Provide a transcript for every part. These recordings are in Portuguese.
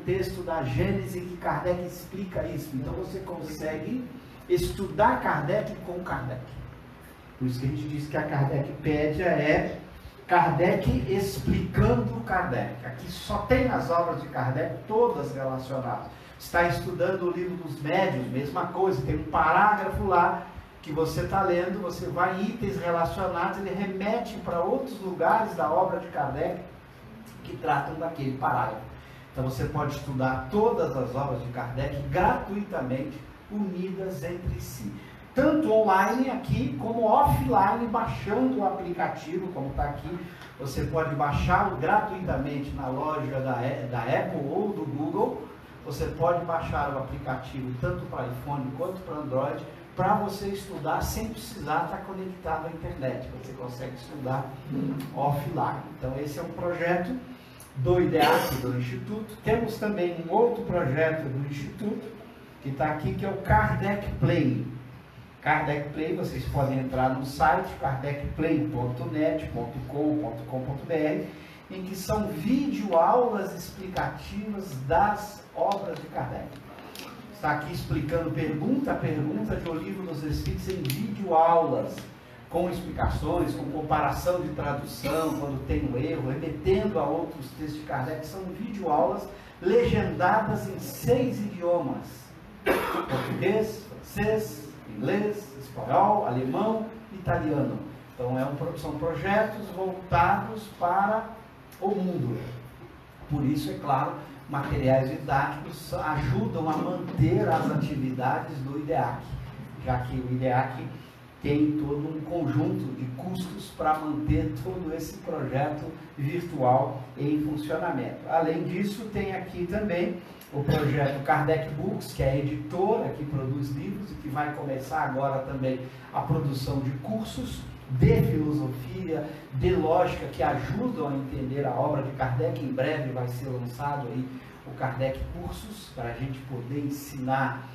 texto da Gênese que Kardec explica isso. Então você consegue estudar Kardec com Kardec. Por isso que a gente diz que a Kardecpédia é Kardec explicando Kardec. Aqui só tem as obras de Kardec, todas relacionadas. Está estudando o livro dos médiuns, mesma coisa, tem um parágrafo lá que você está lendo, você vai em itens relacionados, ele remete para outros lugares da obra de Kardec que tratam daquele parágrafo. Então você pode estudar todas as obras de Kardec gratuitamente, unidas entre si. Tanto online aqui, como offline, baixando o aplicativo, como está aqui. Você pode baixá-lo gratuitamente na loja da Apple ou do Google. Você pode baixar o aplicativo tanto para iPhone quanto para Android, para você estudar sem precisar estar conectado à internet. Você consegue estudar offline. Então esse é um projeto do IDEAC, do Instituto. Temos também um outro projeto do Instituto, que está aqui, que é o Kardec Play. Kardec Play, vocês podem entrar no site kardecplay.net.com.br, em que são videoaulas explicativas das obras de Kardec. Está aqui explicando pergunta a pergunta de O Livro dos Espíritos em videoaulas, com explicações, com comparação de tradução, quando tem um erro, remetendo a outros textos de Kardec. São videoaulas legendadas em 6 idiomas: português, francês, inglês, espanhol, alemão, italiano. Então são projetos voltados para o mundo. Por isso, é claro, materiais didáticos ajudam a manter as atividades do IDEAC, já que o IDEAC tem todo um conjunto de custos para manter todo esse projeto virtual em funcionamento. Além disso, tem aqui também o projeto Kardec Books, que é a editora que produz livros e que vai começar agora também a produção de cursos de filosofia, de lógica, que ajudam a entender a obra de Kardec. Em breve vai ser lançado aí o Kardec Cursos, para a gente poder ensinar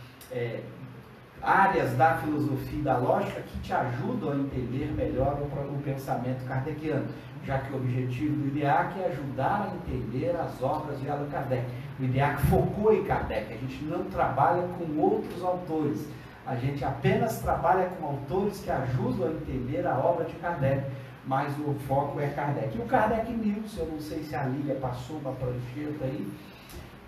áreas da filosofia e da lógica que te ajudam a entender melhor o pensamento kardeciano, já que o objetivo do IDEAC é ajudar a entender as obras de Allan Kardec. O IDEAC focou em Kardec, a gente não trabalha com outros autores, a gente apenas trabalha com autores que ajudam a entender a obra de Kardec, mas o foco é Kardec. E o Kardec News, eu não sei se a Lília passou uma prancheta aí,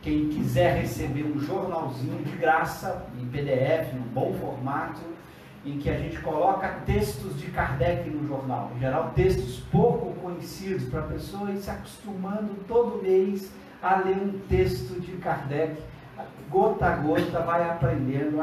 quem quiser receber um jornalzinho de graça, em PDF, num bom formato, em que a gente coloca textos de Kardec no jornal, em geral textos pouco conhecidos, para a pessoa ir se acostumando todo mês a ler um texto de Kardec, gota a gota vai aprendendo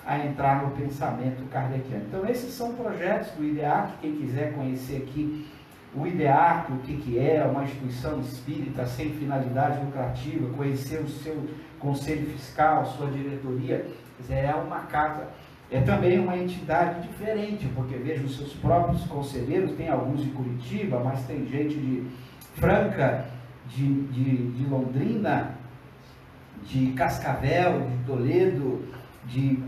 a entrar no pensamento kardeciano. Então esses são projetos do IDEAC. Quem quiser conhecer aqui o IDEAC, o que é uma instituição espírita sem finalidade lucrativa, conhecer o seu conselho fiscal, sua diretoria, é uma casa, é também uma entidade diferente, porque veja, os seus próprios conselheiros, tem alguns de Curitiba, mas tem gente de Franca, de Londrina, de Cascavel, de Toledo, de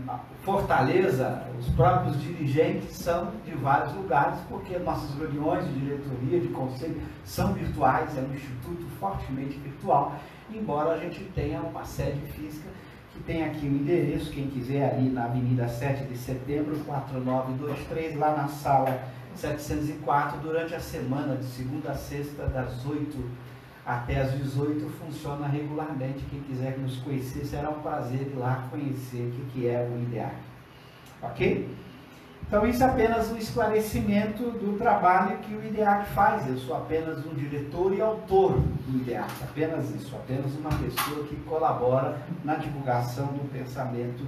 Fortaleza. Os próprios dirigentes são de vários lugares, porque nossas reuniões de diretoria, de conselho, são virtuais, é um instituto fortemente virtual, embora a gente tenha uma sede física, que tem aqui o endereço, quem quiser, ali na Avenida 7 de Setembro, 4923, lá na sala 704, durante a semana, de segunda a sexta, das 8 até às 18, funciona regularmente. Quem quiser nos conhecer, será um prazer ir lá conhecer o que é o IDEAC. Ok? Então isso é apenas um esclarecimento do trabalho que o IDEAC faz. Eu sou apenas um diretor e autor do IDEAC, apenas isso, apenas uma pessoa que colabora na divulgação do pensamento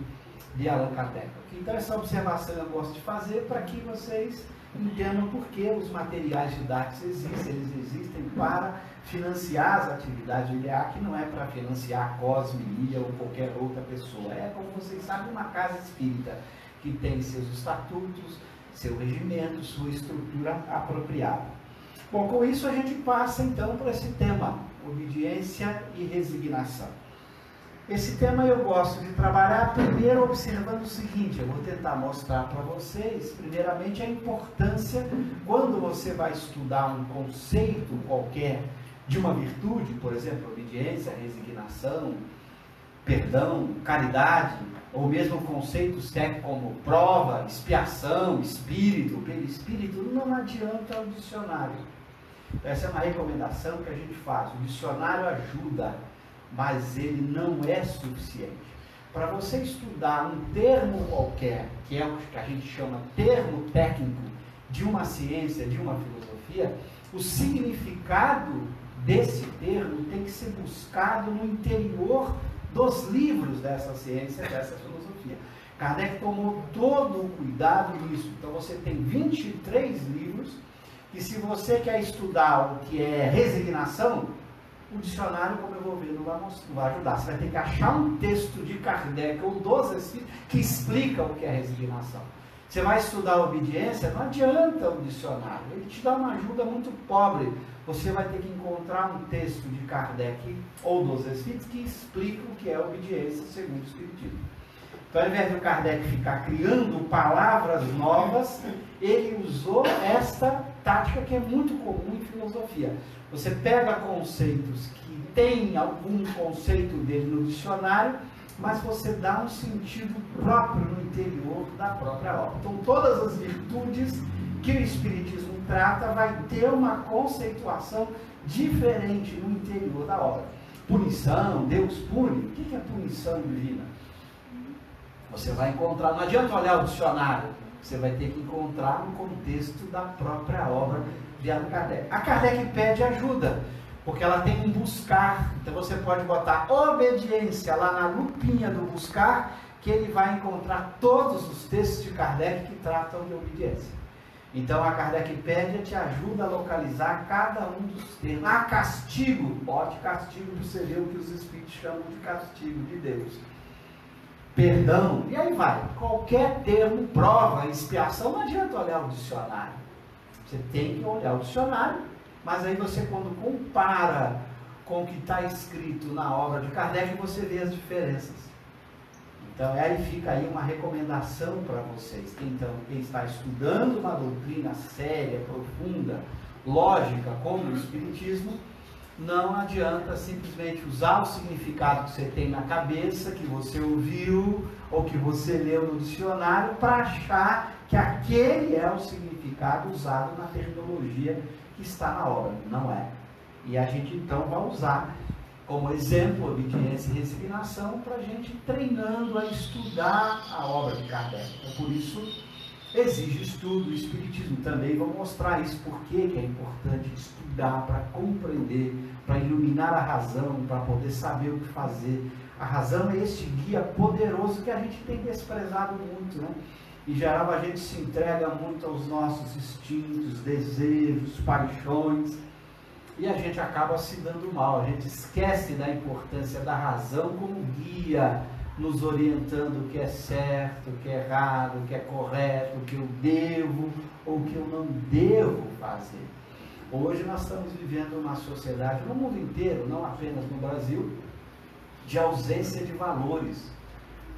de Allan Kardec. Então essa observação eu gosto de fazer para que vocês entendam por que os materiais didáticos existem. Eles existem para financiar as atividades do IDEAC, não é para financiar a Cosme, Lília ou qualquer outra pessoa. É, como vocês sabem, uma casa espírita que tem seus estatutos, seu regimento, sua estrutura apropriada. Bom, com isso a gente passa então para esse tema, obediência e resignação. Esse tema eu gosto de trabalhar primeiro observando o seguinte: eu vou tentar mostrar para vocês, primeiramente, a importância, quando você vai estudar um conceito qualquer de uma virtude, por exemplo, obediência, resignação, perdão, caridade, ou mesmo conceitos técnicos como prova, expiação, espírito, perispírito, não adianta o dicionário. Essa é uma recomendação que a gente faz. O dicionário ajuda, mas ele não é suficiente. Para você estudar um termo qualquer, que é o que a gente chama termo técnico de uma ciência, de uma filosofia, o significado desse termo tem que ser buscado no interior dos livros dessa ciência, dessa filosofia. Kardec tomou todo o cuidado nisso. Então você tem 23 livros, e se você quer estudar o que é resignação, o dicionário, como eu vou ver, não vai ajudar. Você vai ter que achar um texto de Kardec ou dos Espíritos que explica o que é resignação. Você vai estudar a obediência, não adianta o dicionário, ele te dá uma ajuda muito pobre. Você vai ter que encontrar um texto de Kardec ou dos Espíritos que explica o que é obediência segundo o Espiritismo. Então, ao invés do Kardec ficar criando palavras novas, ele usou esta tática que é muito comum em filosofia. Você pega conceitos que tem algum conceito dele no dicionário, mas você dá um sentido próprio no interior da própria obra. Então, todas as virtudes que o Espiritismo trata vai ter uma conceituação diferente no interior da obra. Punição, Deus pune. O que é punição divina? Você vai encontrar, não adianta olhar o dicionário, você vai ter que encontrar no contexto da própria obra de Allan Kardec. A Kardec pede ajuda, porque ela tem um buscar. Então você pode botar obediência lá na lupinha do buscar, que ele vai encontrar todos os textos de Kardec que tratam de obediência. Então a Kardecpédia te ajuda a localizar cada um dos termos. Ah, castigo, bote castigo para você ver o que os Espíritos chamam de castigo de Deus. Perdão, e aí vai. Qualquer termo, prova, expiação, não adianta olhar o dicionário. Você tem que olhar o dicionário, mas aí você, quando compara com o que está escrito na obra de Kardec, você vê as diferenças. Então, aí fica aí uma recomendação para vocês. Então, quem está estudando uma doutrina séria, profunda, lógica, como o Espiritismo, não adianta simplesmente usar o significado que você tem na cabeça, que você ouviu, ou que você leu no dicionário, para achar que aquele é o significado usado na terminologia que está na obra. Não é. E a gente então vai usar como exemplo obediência e resignação para a gente ir treinando a estudar a obra de Kardec. Então, por isso exige estudo. O Espiritismo também vai mostrar isso, porque que é importante estudar para compreender, para iluminar a razão, para poder saber o que fazer. A razão é este guia poderoso que a gente tem desprezado muito, né? Em geral a gente se entrega muito aos nossos instintos, desejos, paixões, e a gente acaba se dando mal. A gente esquece da importância da razão como guia, nos orientando o que é certo, o que é errado, o que é correto, o que eu devo ou o que eu não devo fazer. Hoje nós estamos vivendo uma sociedade, no mundo inteiro, não apenas no Brasil, de ausência de valores,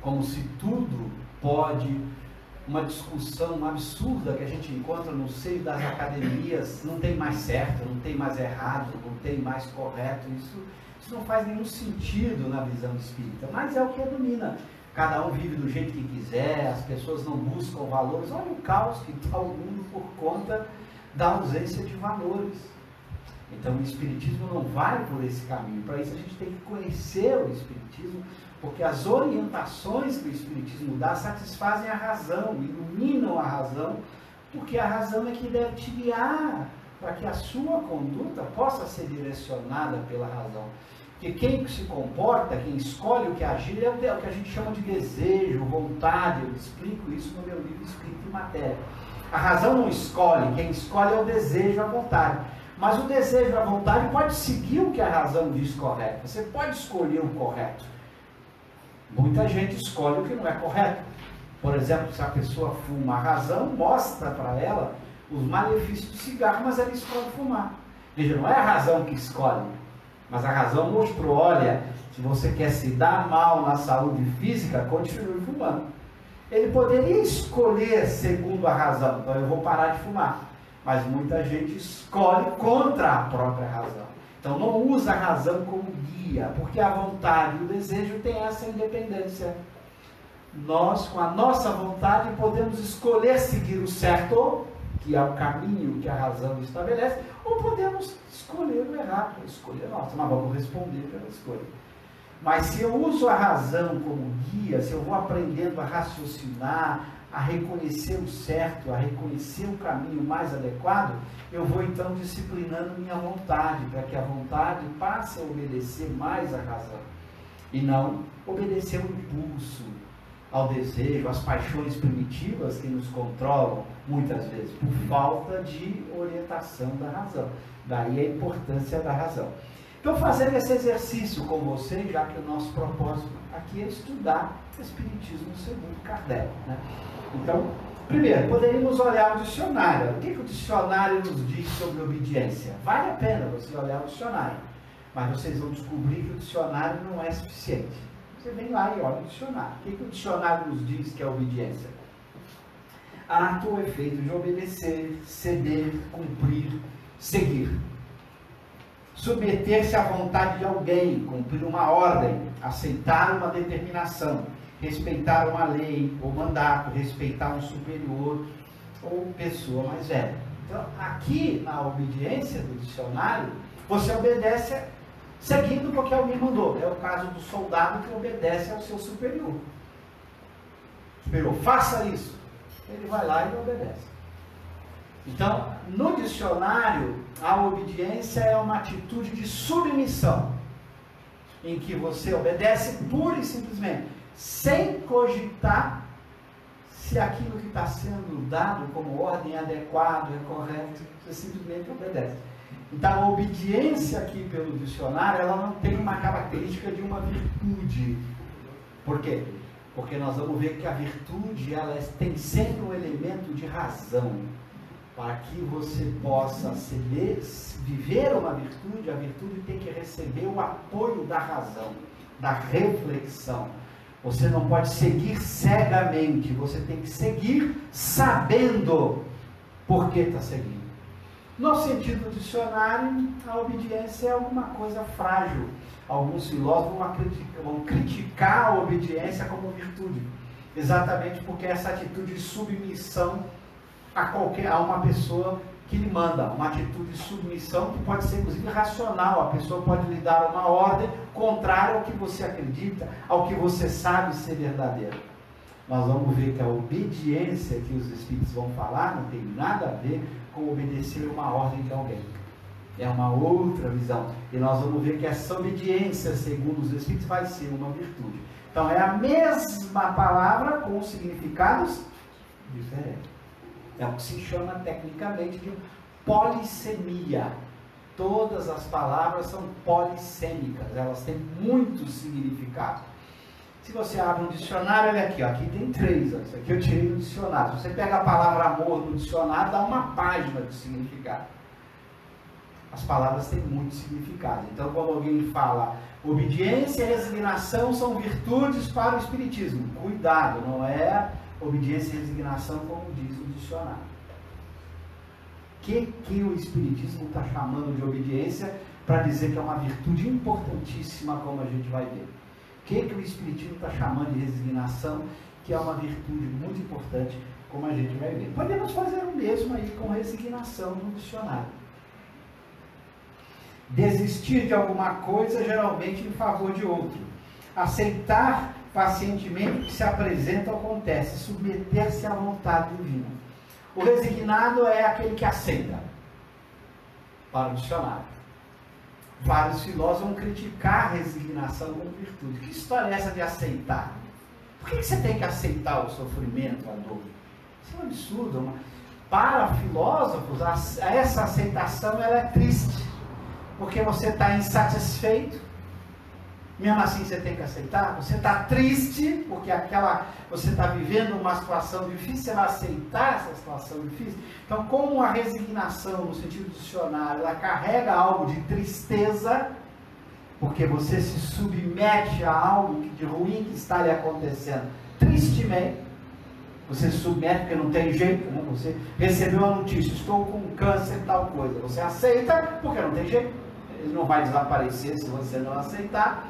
como se tudo pode. Uma discussão absurda que a gente encontra no seio das academias, não tem mais certo, não tem mais errado, não tem mais correto, isso não faz nenhum sentido na visão espírita, mas é o que domina. Cada um vive do jeito que quiser, as pessoas não buscam valores. Olha o caos que está o mundo por conta da ausência de valores. Então o Espiritismo não vai por esse caminho. Para isso a gente tem que conhecer o Espiritismo, porque as orientações que o Espiritismo dá satisfazem a razão, iluminam a razão, porque a razão é que deve te guiar para que a sua conduta possa ser direcionada pela razão. Porque quem se comporta, quem escolhe o que agir, é o que a gente chama de desejo, vontade. Eu explico isso no meu livro Espírito e Matéria. A razão não escolhe, quem escolhe é o desejo, a vontade. Mas o desejo e a vontade pode seguir o que a razão diz correto. Você pode escolher o correto. Muita gente escolhe o que não é correto. Por exemplo, se a pessoa fuma, a razão mostra para ela os malefícios do cigarro, mas ela escolhe fumar. Veja, não é a razão que escolhe, mas a razão mostrou: olha, se você quer se dar mal na saúde física, continue fumando. Ele poderia escolher segundo a razão, então eu vou parar de fumar. Mas muita gente escolhe contra a própria razão. Então não usa a razão como guia, porque a vontade e o desejo têm essa independência. Nós, com a nossa vontade, podemos escolher seguir o certo, que é o caminho que a razão estabelece, ou podemos escolher o errado, escolher nossa, mas vamos responder pela escolha. Mas se eu uso a razão como guia, se eu vou aprendendo a raciocinar, a reconhecer o certo, a reconhecer o caminho mais adequado, eu vou então disciplinando minha vontade, para que a vontade passe a obedecer mais à razão, e não obedecer ao impulso, ao desejo, às paixões primitivas que nos controlam, muitas vezes, por falta de orientação da razão. Daí a importância da razão. Então, fazendo esse exercício com vocês, já que o nosso propósito aqui é estudar o Espiritismo segundo Kardec, né? Então, primeiro, poderíamos olhar o dicionário. O que o dicionário nos diz sobre obediência? Vale a pena você olhar o dicionário, mas vocês vão descobrir que o dicionário não é suficiente. Você vem lá e olha o dicionário. O que o dicionário nos diz que é obediência? Ato ou efeito de obedecer, ceder, cumprir, seguir. Submeter-se à vontade de alguém, cumprir uma ordem, aceitar uma determinação, respeitar uma lei ou mandato, respeitar um superior ou pessoa mais velha. Então, aqui na obediência do dicionário, você obedece seguindo porque alguém mandou. É o caso do soldado que obedece ao seu superior. Superior, faça isso. Ele vai lá e obedece. Então, no dicionário, a obediência é uma atitude de submissão, em que você obedece pura e simplesmente, sem cogitar se aquilo que está sendo dado como ordem é adequado, é correto, você simplesmente obedece. Então, a obediência aqui pelo dicionário, ela não tem uma característica de uma virtude. Por quê? Porque nós vamos ver que a virtude, ela tem sempre um elemento de razão. Para que você possa viver uma virtude, a virtude tem que receber o apoio da razão, da reflexão. Você não pode seguir cegamente, você tem que seguir sabendo por que está seguindo. No sentido do dicionário, a obediência é alguma coisa frágil. Alguns filósofos vão criticar a obediência como virtude, exatamente porque essa atitude de submissão a uma pessoa que lhe manda, uma atitude de submissão que pode ser inclusive racional. A pessoa pode lhe dar uma ordem contrária ao que você acredita, ao que você sabe ser verdadeiro. Nós vamos ver que a obediência que os Espíritos vão falar não tem nada a ver com obedecer uma ordem de alguém. É uma outra visão. E nós vamos ver que essa obediência, segundo os Espíritos, vai ser uma virtude. Então é a mesma palavra com significados diferentes. É o que se chama tecnicamente de polissemia. Todas as palavras são polissêmicas, elas têm muitos significados. Se você abre um dicionário, olha aqui, ó, aqui tem 3, ó, isso aqui eu tirei do dicionário. Se você pega a palavra amor no dicionário, dá uma página de significado. As palavras têm muitos significados. Então, quando alguém fala obediência e resignação são virtudes para o Espiritismo, cuidado, não é obediência e resignação como diz o dicionário. O que o Espiritismo está chamando de obediência para dizer que é uma virtude importantíssima, como a gente vai ver? O que o Espiritismo está chamando de resignação, que é uma virtude muito importante, como a gente vai ver? Podemos fazer o mesmo aí com resignação no dicionário. Desistir de alguma coisa, geralmente em favor de outro. Aceitar pacientemente o que se apresenta ou acontece, submeter-se à vontade divina. O resignado é aquele que aceita, para o dicionário. Vários filósofos vão criticar a resignação como virtude. Que história é essa de aceitar? Por que você tem que aceitar o sofrimento, a dor? Isso é um absurdo. Para filósofos, essa aceitação ela é triste, porque você está insatisfeito. Mesmo assim você tem que aceitar. Você está triste porque você está vivendo uma situação difícil, você vai aceitar essa situação difícil. Então, como a resignação, no sentido dicionário, ela carrega algo de tristeza, porque você se submete a algo de ruim que está lhe acontecendo tristemente. Você se submete porque não tem jeito, né? Você recebeu a notícia, estou com câncer e tal coisa. Você aceita porque não tem jeito. ele não vai desaparecer se você não aceitar.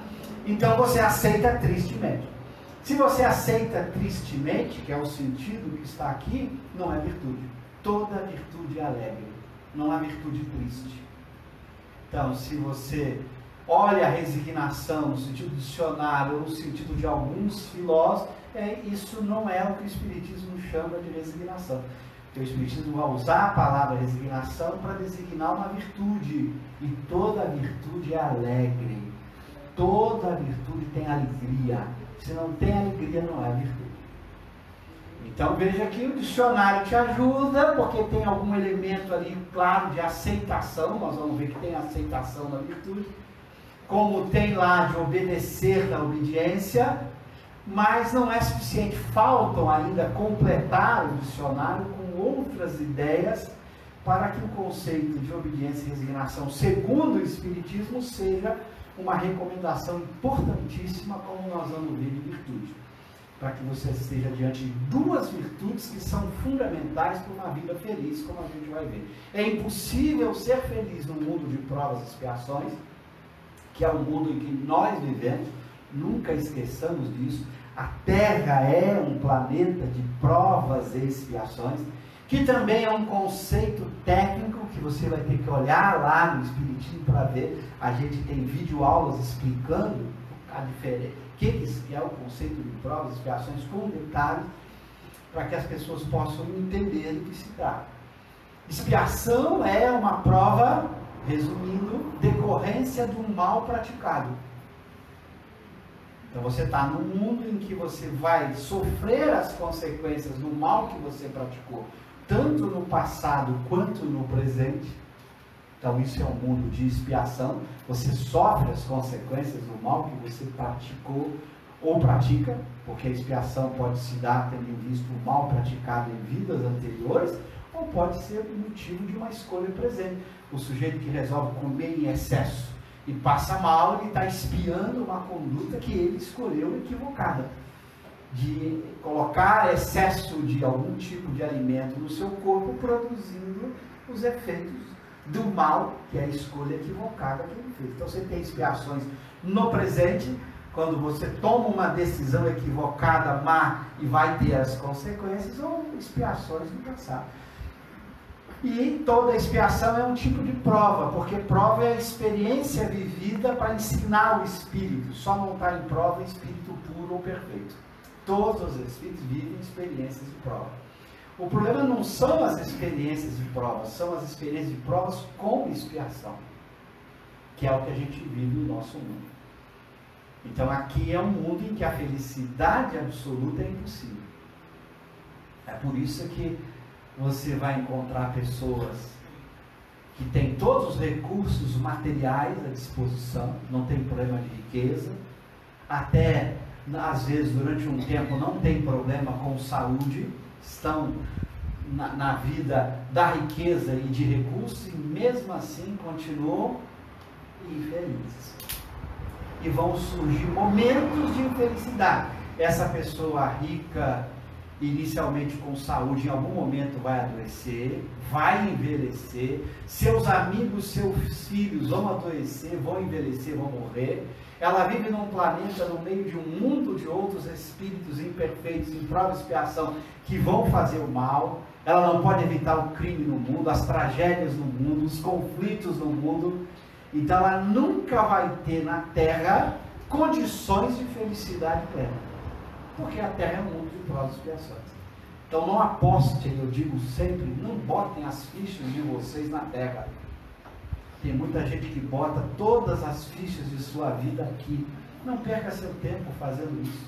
Então você aceita tristemente. Se você aceita tristemente, que é o sentido que está aqui, não é virtude. Toda virtude é alegre, não há virtude triste. Então, se você olha a resignação no sentido do dicionário, ou no sentido de alguns filósofos, isso não é o que o Espiritismo chama de resignação. Porque o Espiritismo vai usar a palavra resignação para designar uma virtude. E toda virtude é alegre. Toda virtude tem alegria. Se não tem alegria, não é virtude. Então veja que o dicionário te ajuda, porque tem algum elemento ali, claro, de aceitação. Nós vamos ver que tem aceitação na virtude. Como tem lá de obedecer na obediência, mas não é suficiente. Faltam ainda completar o dicionário com outras ideias para que o conceito de obediência e resignação, segundo o Espiritismo, seja uma recomendação importantíssima, como nós vamos ver, de virtude. Para que você esteja diante de duas virtudes que são fundamentais para uma vida feliz, como a gente vai ver. É impossível ser feliz no mundo de provas e expiações, que é o mundo em que nós vivemos. Nunca esqueçamos disso. A Terra é um planeta de provas e expiações, que também é um conceito técnico que você vai ter que olhar lá no Espiritismo para ver. A gente tem videoaulas explicando a diferença, o que é o conceito de provas e expiações com detalhes, para que as pessoas possam entender do que se trata. Expiação é uma prova, resumindo, decorrência do mal praticado. Então você está num mundo em que você vai sofrer as consequências do mal que você praticou, tanto no passado quanto no presente. Então isso é um mundo de expiação. Você sofre as consequências do mal que você praticou ou pratica, porque a expiação pode se dar tendo visto o mal praticado em vidas anteriores, ou pode ser motivo de uma escolha presente. O sujeito que resolve comer em excesso e passa mal, ele está expiando uma conduta que ele escolheu equivocada, de colocar excesso de algum tipo de alimento no seu corpo, produzindo os efeitos do mal, que é a escolha equivocada que ele fez. Então você tem expiações no presente, quando você toma uma decisão equivocada, má, e vai ter as consequências, ou expiações no passado. E toda expiação é um tipo de prova, porque prova é a experiência vivida para ensinar o espírito. Só não está em prova espírito puro ou perfeito. Todos os espíritos vivem experiências de prova. O problema não são as experiências de provas, são as experiências de provas com expiação, que é o que a gente vive no nosso mundo. Então aqui é um mundo em que a felicidade absoluta é impossível. É por isso que você vai encontrar pessoas que têm todos os recursos materiais à disposição, não tem problema de riqueza, até às vezes durante um tempo não tem problema com saúde, estão na vida da riqueza e de recursos, e mesmo assim continuam infelizes. E vão surgir momentos de infelicidade. Essa pessoa rica, inicialmente com saúde, em algum momento vai adoecer, vai envelhecer, seus amigos, seus filhos vão adoecer, vão envelhecer, vão morrer. Ela vive num planeta, no meio de um mundo de outros espíritos imperfeitos, em prova e expiação, que vão fazer o mal. Ela não pode evitar o crime no mundo, as tragédias no mundo, os conflitos no mundo. Então ela nunca vai ter na Terra condições de felicidade plena, porque a Terra é um mundo de provas e expiações. Então não apostem, eu digo sempre, não botem as fichas de vocês na Terra. Tem muita gente que bota todas as fichas de sua vida aqui. Não perca seu tempo fazendo isso.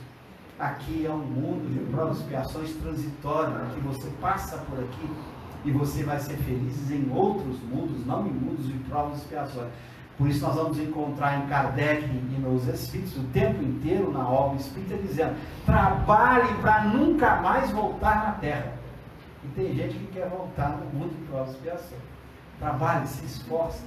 Aqui é um mundo de provas e expiações transitórias, que você passa por aqui e você vai ser feliz em outros mundos, não em mundos de provas e expiações. Por isso nós vamos encontrar em Kardec e nos Espíritos o tempo inteiro na obra espírita dizendo: trabalhe para nunca mais voltar na Terra. E tem gente que quer voltar no mundo de provas e expiações. Trabalhe, se esforce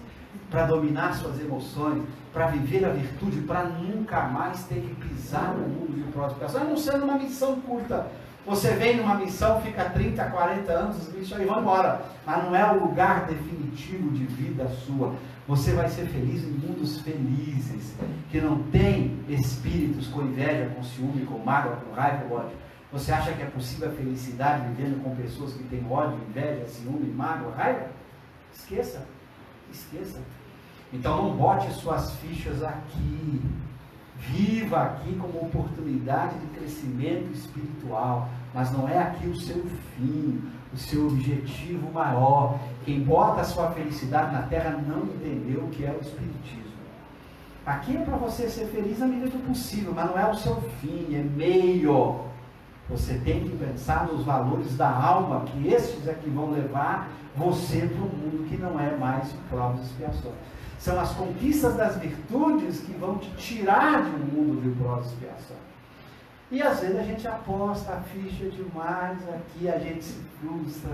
para dominar suas emoções, para viver a virtude, para nunca mais ter que pisar no mundo de provas e expiações, a não ser numa missão curta, Você vem numa missão, fica 30, 40 anos, os bichos aí vão embora. Mas não é o lugar definitivo de vida sua. Você vai ser feliz em mundos felizes, que não tem espíritos com inveja, com ciúme, com mágoa, com raiva, com ódio. Você acha que é possível a felicidade vivendo com pessoas que têm ódio, inveja, ciúme, mágoa, raiva? Esqueça. Esqueça. Então não bote suas fichas aqui. Viva aqui como oportunidade de crescimento espiritual, mas não é aqui o seu fim, o seu objetivo maior. Quem bota a sua felicidade na terra não entendeu o que é o espiritismo. Aqui é para você ser feliz na medida do possível, mas não é o seu fim, é meio. Você tem que pensar nos valores da alma, que estes é que vão levar você para um mundo que não é mais provas e expiações. São as conquistas das virtudes que vão te tirar de um mundo de provas e expiações. E às vezes a gente aposta a ficha demais aqui, a gente se frustra,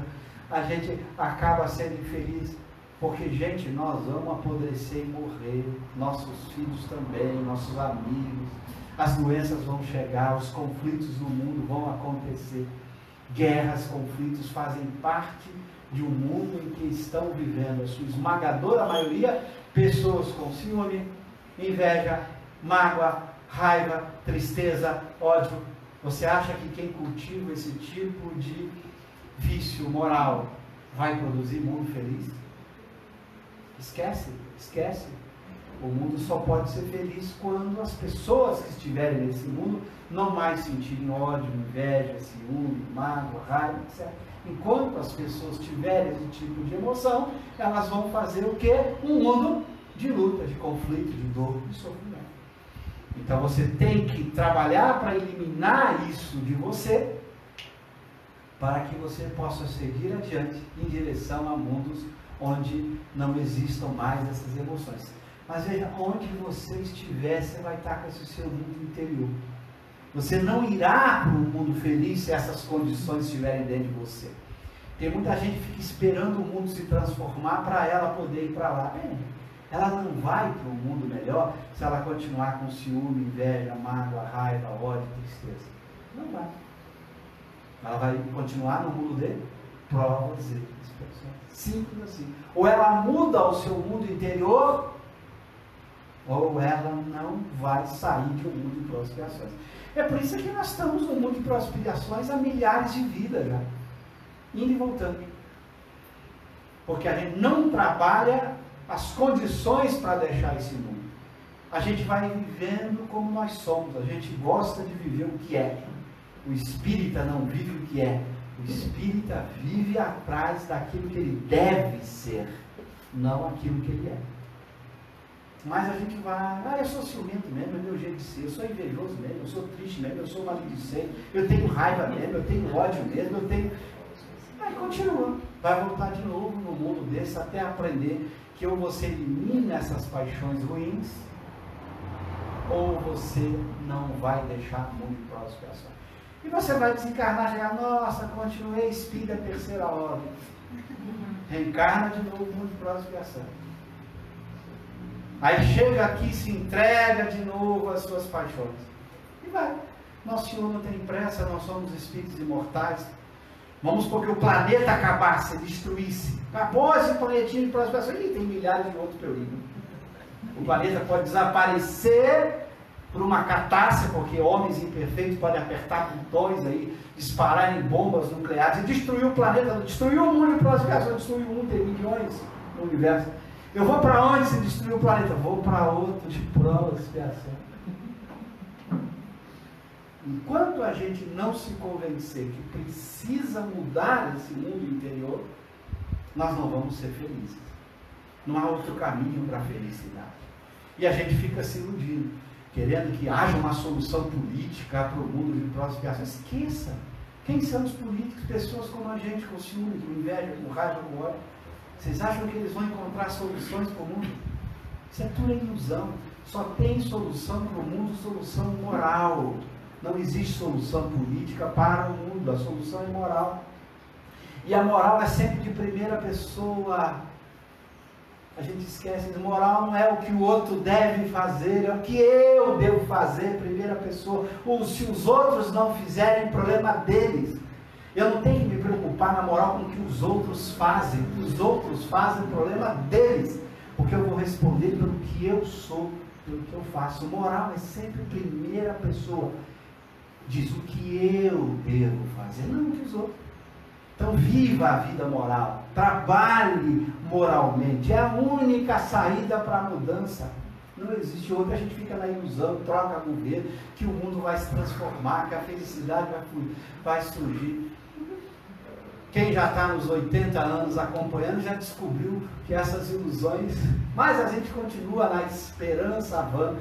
a gente acaba sendo infeliz. Porque, gente, nós vamos apodrecer e morrer, nossos filhos também, nossos amigos, as doenças vão chegar, os conflitos no mundo vão acontecer. Guerras, conflitos fazem parte de um mundo em que estão vivendo, a sua esmagadora maioria, pessoas com ciúme, inveja, mágoa, raiva, tristeza, ódio. Você acha que quem cultiva esse tipo de vício moral vai produzir mundo feliz? Esquece, esquece. O mundo só pode ser feliz quando as pessoas que estiverem nesse mundo não mais sentirem ódio, inveja, ciúme, mágoa, raiva, etc. Enquanto as pessoas tiverem esse tipo de emoção, elas vão fazer o quê? Um mundo de luta, de conflito, de dor, de sofrimento. Então você tem que trabalhar para eliminar isso de você, para que você possa seguir adiante em direção a mundos onde não existam mais essas emoções. Mas veja, onde você estiver, você vai estar com esse seu mundo interior. Você não irá para um mundo feliz se essas condições estiverem dentro de você. Tem muita gente que fica esperando o mundo se transformar para ela poder ir para lá. Ela não vai para um mundo melhor se ela continuar com ciúme, inveja, mágoa, raiva, ódio, tristeza. Não vai. Ela vai continuar no mundo de provas e expiações. Simples assim. Ou ela muda o seu mundo interior, ou ela não vai sair de um mundo de provas e expiações. É por isso que nós estamos no mundo de provas e expiações há milhares de vidas já. Indo e voltando. Porque a gente não trabalha as condições para deixar esse mundo. A gente vai vivendo como nós somos. A gente gosta de viver o que é. O espírita não vive o que é. O espírita vive atrás daquilo que ele deve ser, não aquilo que ele é. Mas a gente vai, eu sou ciumento mesmo, é meu jeito de ser, eu sou invejoso mesmo, eu sou triste mesmo, eu sou maledicente, eu tenho raiva mesmo, eu tenho ódio mesmo, eu tenho... Aí continua, vai voltar de novo no mundo desse até aprender que ou você elimina essas paixões ruins, ou você não vai deixar o mundo de provas e expiações. E você vai desencarnar e chegar, nossa, continuei espírita terceira ordem. Reencarna de novo no mundo de provas e expiações. Aí chega aqui e se entrega de novo às suas paixões. E vai. Nosso Senhor não tem pressa, nós somos espíritos imortais. Vamos porque o planeta acabasse, destruísse. Acabou esse planetinho de provas e expiações. E tem milhares de outros perigos. O planeta pode desaparecer por uma catástrofe, porque homens imperfeitos podem apertar botões aí, dispararem bombas nucleares e destruir o planeta, destruir o mundo de provas e expiações, destruir o mundo, tem milhões no universo. Eu vou para onde se destruir o planeta? Vou para outro de provas e expiações. Enquanto a gente não se convencer que precisa mudar esse mundo interior, nós não vamos ser felizes. Não há outro caminho para a felicidade. E a gente fica se iludindo, querendo que haja uma solução política para o mundo de provas e expiações. Esqueça! Quem são os políticos? Pessoas como a gente, com ciúme, com inveja, com raiva, com ódio. Vocês acham que eles vão encontrar soluções para o mundo? Isso é pura ilusão. Só tem solução para o mundo, solução moral. Não existe solução política para o mundo. A solução é moral. E a moral é sempre de primeira pessoa. A gente esquece que moral não é o que o outro deve fazer, é o que eu devo fazer, primeira pessoa. Ou se os outros não fizerem, problema deles. Eu não tenho que me preocupar na moral com o que os outros fazem. O que os outros fazem, problema deles. Porque eu vou responder pelo que eu sou, pelo que eu faço. Moral é sempre primeira pessoa. Diz o que eu devo fazer, não o que os outros. Então viva a vida moral, trabalhe moralmente, é a única saída para a mudança. Não existe outra. A gente fica na ilusão, troca governo, que o mundo vai se transformar, que a felicidade vai surgir. Quem já está nos 80 anos acompanhando já descobriu que essas ilusões, mas a gente continua na esperança vã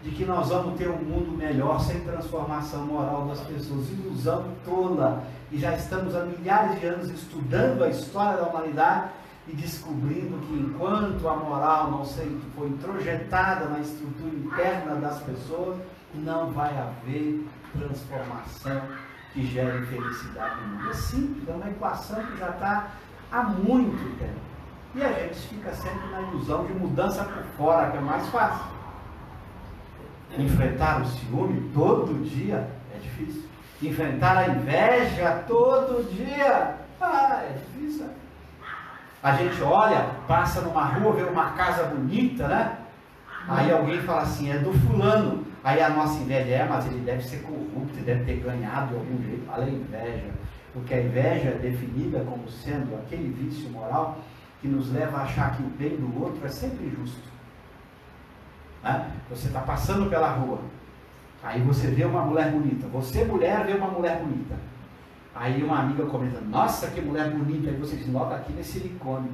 de que nós vamos ter um mundo melhor sem transformação moral das pessoas. Ilusão tola. E já estamos há milhares de anos estudando a história da humanidade e descobrindo que enquanto a moral não for introjetada na estrutura interna das pessoas, não vai haver transformação que gere felicidade no mundo. É simples, é uma equação que já está há muito tempo. E a gente fica sempre na ilusão de mudança por fora, que é mais fácil. Enfrentar o ciúme todo dia é difícil. Enfrentar a inveja todo dia, é difícil. A gente olha, passa numa rua, vê uma casa bonita, né? Aí alguém fala assim, é do fulano. Aí a nossa inveja mas ele deve ser corrupto, ele deve ter ganhado de algum jeito. Olha a inveja. Porque a inveja é definida como sendo aquele vício moral que nos leva a achar que o bem do outro é sempre justo. Né? Você está passando pela rua, aí você vê uma mulher bonita, você mulher vê uma mulher bonita, aí uma amiga comenta, nossa que mulher bonita, aí você diz, nota aqui é silicone,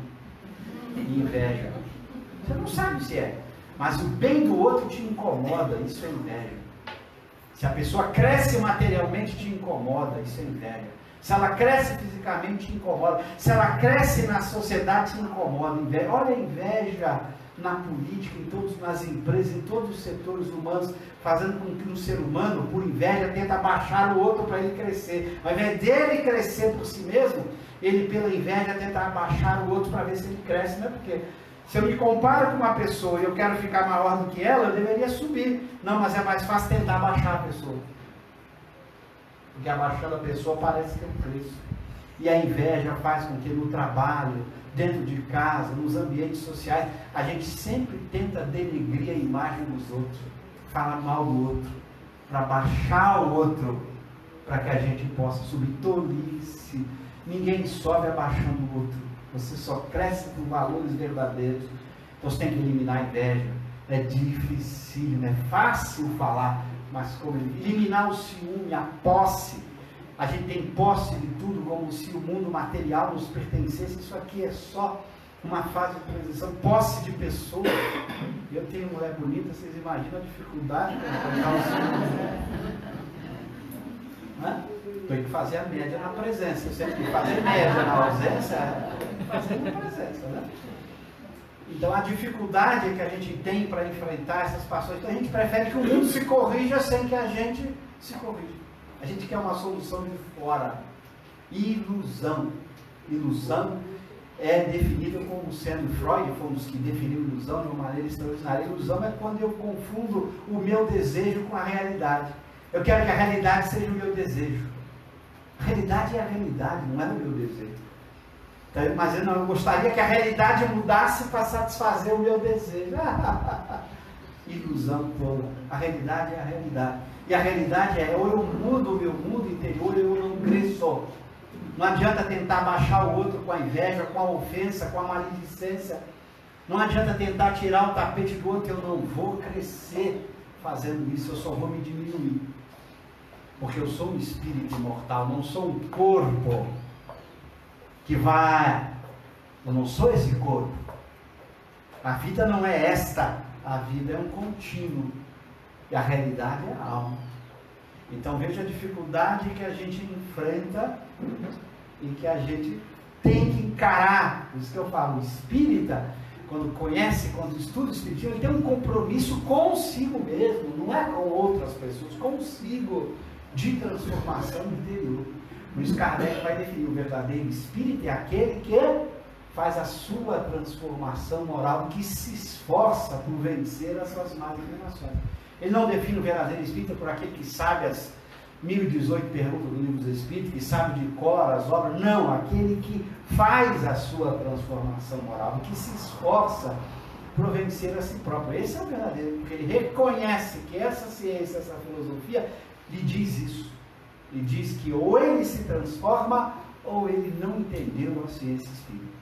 e inveja. Você não sabe se é, mas o bem do outro te incomoda, isso é inveja. Se a pessoa cresce materialmente, te incomoda, isso é inveja. Se ela cresce fisicamente, te incomoda. Se ela cresce na sociedade, te incomoda. Inveja. Olha a inveja na política, nas empresas, em todos os setores humanos, fazendo com que o ser humano, por inveja, tenta abaixar o outro para ele crescer. Ao invés dele crescer por si mesmo, ele, pela inveja, tenta abaixar o outro para ver se ele cresce. Não é porque se eu me comparo com uma pessoa e eu quero ficar maior do que ela, eu deveria subir. Não, mas é mais fácil tentar abaixar a pessoa. Porque abaixando a pessoa parece que eu cresço. E a inveja faz com que no trabalho, dentro de casa, nos ambientes sociais, a gente sempre tenta denegrir a imagem dos outros, falar mal do outro, para baixar o outro, para que a gente possa subir. Tolice. Ninguém sobe abaixando o outro. Você só cresce com valores verdadeiros. Então você tem que eliminar a inveja. É difícil, é fácil falar, mas como eliminar o ciúme, a posse. A gente tem posse de tudo como se o mundo material nos pertencesse. Isso aqui é só uma fase de transição. Posse de pessoas. Eu tenho mulher bonita, vocês imaginam a dificuldade para encontrar o ciúme. Tem que fazer a média na presença. Você tem que fazer média na ausência, tem que fazer na presença, né? Então a dificuldade que a gente tem para enfrentar essas passões, então a gente prefere que o mundo se corrija sem que a gente se corrija. A gente quer uma solução de fora. Ilusão. Ilusão é definida como sendo, Freud foi um dos que definiu ilusão de uma maneira extraordinária. Ilusão é quando eu confundo o meu desejo com a realidade. Eu quero que a realidade seja o meu desejo. A realidade é a realidade, não é o meu desejo. Mas eu gostaria que a realidade mudasse para satisfazer o meu desejo. Ilusão toda. A realidade é a realidade. E a realidade é, ou eu mudo o meu mundo interior, ou eu não cresço. Não adianta tentar baixar o outro com a inveja, com a ofensa, com a maledicência. Não adianta tentar tirar o tapete do outro, eu não vou crescer fazendo isso, eu só vou me diminuir. Porque eu sou um espírito imortal, não sou um corpo que vai... Eu não sou esse corpo. A vida não é esta, a vida é um contínuo. E a realidade é a alma. Então veja a dificuldade que a gente enfrenta e que a gente tem que encarar. Por isso que eu falo, o espírita, quando conhece, quando estuda o espiritismo, ele tem um compromisso consigo mesmo, não é com outras pessoas, consigo, de transformação interior. Por isso Kardec vai definir o verdadeiro espírita é aquele que faz a sua transformação moral, que se esforça por vencer as suas más inclinações. Ele não define o verdadeiro espírita por aquele que sabe as 1018 perguntas do livro dos Espíritos, que sabe de cor as obras. Não, aquele que faz a sua transformação moral, que se esforça por vencer a si próprio. Esse é o verdadeiro, porque ele reconhece que essa ciência, essa filosofia, lhe diz isso. Lhe diz que ou ele se transforma, ou ele não entendeu a ciência espírita.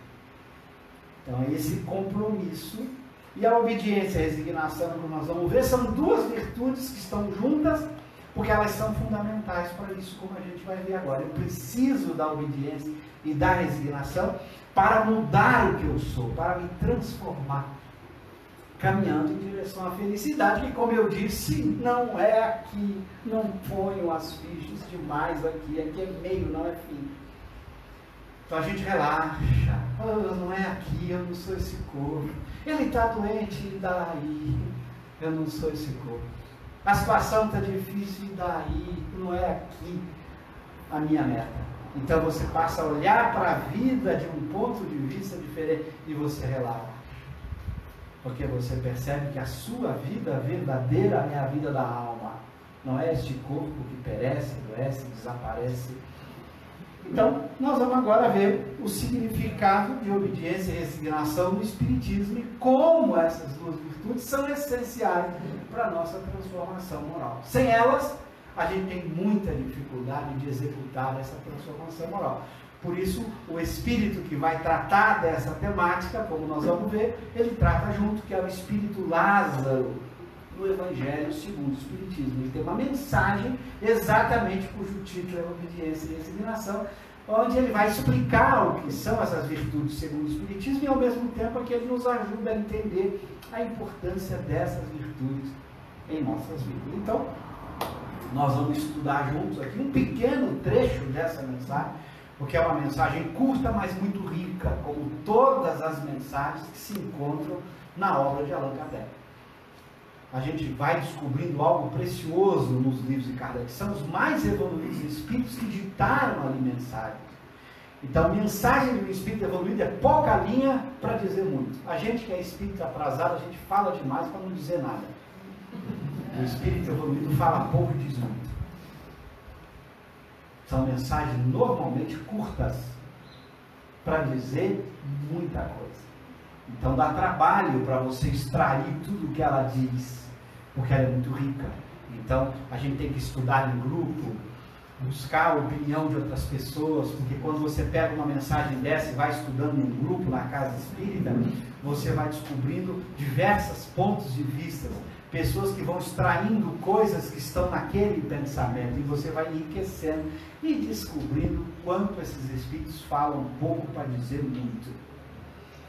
Então, esse compromisso e a obediência, a resignação, como nós vamos ver, são duas virtudes que estão juntas, porque elas são fundamentais para isso, como a gente vai ver agora. Eu preciso da obediência e da resignação para mudar o que eu sou, para me transformar, caminhando em direção à felicidade, que, como eu disse, não é aqui. Não ponho as fichas demais aqui é meio, não é fim. Então a gente relaxa, não é aqui, eu não sou esse corpo. Ele está doente, e daí? Eu não sou esse corpo. A situação está difícil, e daí? Não é aqui a minha meta. Então você passa a olhar para a vida de um ponto de vista diferente e você relaxa. Porque você percebe que a sua vida verdadeira é a vida da alma. Não é este corpo que perece, adoece, desaparece. Então, nós vamos agora ver o significado de obediência e resignação no Espiritismo e como essas duas virtudes são essenciais para a nossa transformação moral. Sem elas, a gente tem muita dificuldade de executar essa transformação moral. Por isso, o Espírito que vai tratar dessa temática, como nós vamos ver, ele trata junto, que é o Espírito Lázaro, no Evangelho segundo o Espiritismo. Ele tem uma mensagem exatamente cujo título é Obediência e Resignação, onde ele vai explicar o que são essas virtudes segundo o Espiritismo e, ao mesmo tempo, é que ele nos ajuda a entender a importância dessas virtudes em nossas vidas. Então, nós vamos estudar juntos aqui um pequeno trecho dessa mensagem, porque é uma mensagem curta, mas muito rica, como todas as mensagens que se encontram na obra de Allan Kardec. A gente vai descobrindo algo precioso nos livros de Kardec. São os mais evoluídos espíritos que ditaram ali mensagens. Então, a mensagem do espírito evoluído é pouca linha para dizer muito. A gente que é espírito atrasado, a gente fala demais para não dizer nada. O espírito evoluído fala pouco e diz muito. São mensagens normalmente curtas para dizer muita coisa. Então dá trabalho para você extrair tudo o que ela diz, porque ela é muito rica. Então a gente tem que estudar em grupo, buscar a opinião de outras pessoas, porque quando você pega uma mensagem dessa e vai estudando em um grupo na casa espírita, você vai descobrindo diversos pontos de vista, pessoas que vão extraindo coisas que estão naquele pensamento, e você vai enriquecendo e descobrindo quanto esses espíritos falam pouco para dizer muito.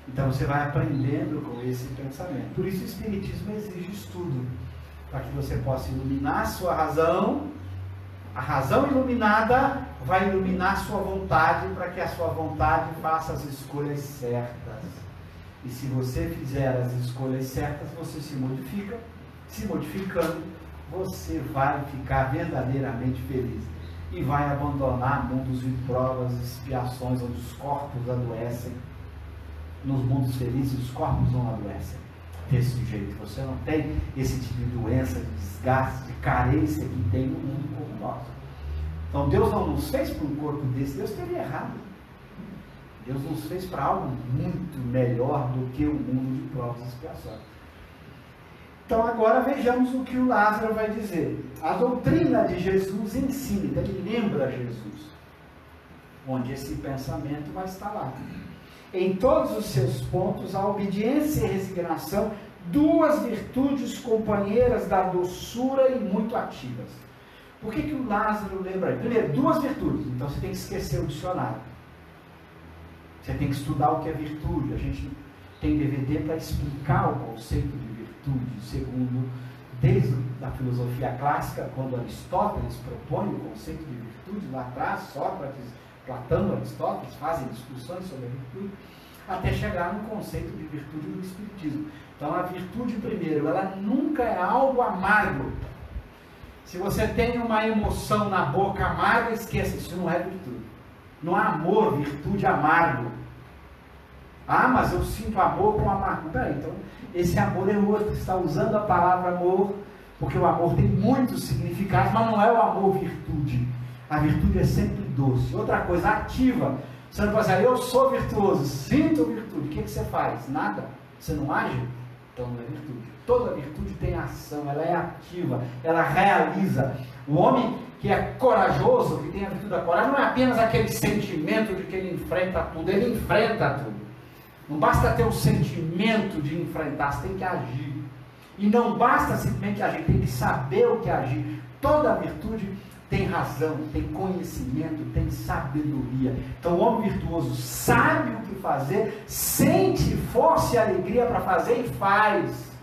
Então você vai aprendendo com esse pensamento. Por isso o Espiritismo exige estudo, para que você possa iluminar a sua razão. A razão iluminada vai iluminar a sua vontade, para que a sua vontade faça as escolhas certas. E se você fizer as escolhas certas, você se modifica. Se modificando, você vai ficar verdadeiramente feliz. E vai abandonar mundos de provas, expiações, onde os corpos adoecem. Nos mundos felizes, os corpos não adoecem desse jeito. Você não tem esse tipo de doença, de desgaste, de carência que tem no mundo como nós. Então Deus não nos fez para um corpo desse. Deus teria errado. Deus nos fez para algo muito melhor do que o mundo de provas e expiações. Então agora vejamos o que o Lázaro vai dizer. A doutrina de Jesus ensina, então ele lembra Jesus, onde esse pensamento vai estar lá. Em todos os seus pontos, a obediência e a resignação, duas virtudes companheiras da doçura e muito ativas. Por que o Lázaro lembra aí? Primeiro, duas virtudes, então você tem que esquecer o dicionário. Você tem que estudar o que é virtude. A gente tem DVD para explicar o conceito de virtude. Segundo, desde a filosofia clássica, quando Aristóteles propõe o conceito de virtude, lá atrás, Sócrates, Platão, Aristóteles fazem discussões sobre a virtude, até chegar no conceito de virtude do Espiritismo. Então a virtude, primeiro, ela nunca é algo amargo. Se você tem uma emoção na boca amarga, esqueça, isso não é virtude. Não há amor, virtude, amargo. Ah, mas eu sinto amor com amargura. Então, esse amor é outro. Você está usando a palavra amor, porque o amor tem muitos significados, mas não é o amor virtude. A virtude é sempre doce. Outra coisa, ativa. Você não pode dizer, eu sou virtuoso, sinto virtude. O que você faz? Nada. Você não age? Então não é virtude. Toda virtude tem ação, ela é ativa, ela realiza. O homem que é corajoso, que tem a virtude da coragem, não é apenas aquele sentimento de que ele enfrenta tudo, ele enfrenta tudo. Não basta ter o sentimento de enfrentar, você tem que agir. E não basta simplesmente agir, tem que saber o que agir. Toda virtude tem razão, tem conhecimento, tem sabedoria. Então o homem virtuoso sabe o que fazer, sente força e alegria para fazer e faz.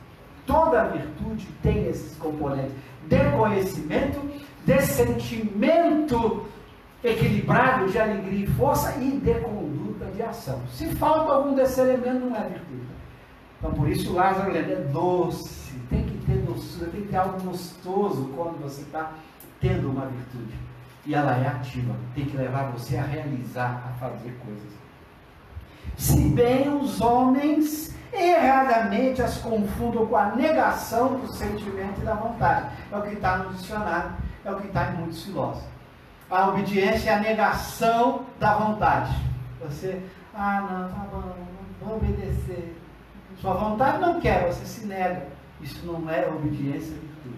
Toda virtude tem esses componentes de conhecimento, de sentimento equilibrado de alegria e força e de conduta de ação. Se falta algum desses elementos, não é virtude. Então por isso Lázaro é doce, tem que ter doçura, tem que ter algo gostoso quando você está tendo uma virtude. E ela é ativa, tem que levar você a realizar, a fazer coisas. Se bem os homens erradamente as confundam com a negação do sentimento e da vontade. É o que está no dicionário, é o que está em muitos filósofos. A obediência é a negação da vontade. Você, não, tá bom, não vou obedecer. Sua vontade não quer, você se nega. Isso não é obediência de tudo.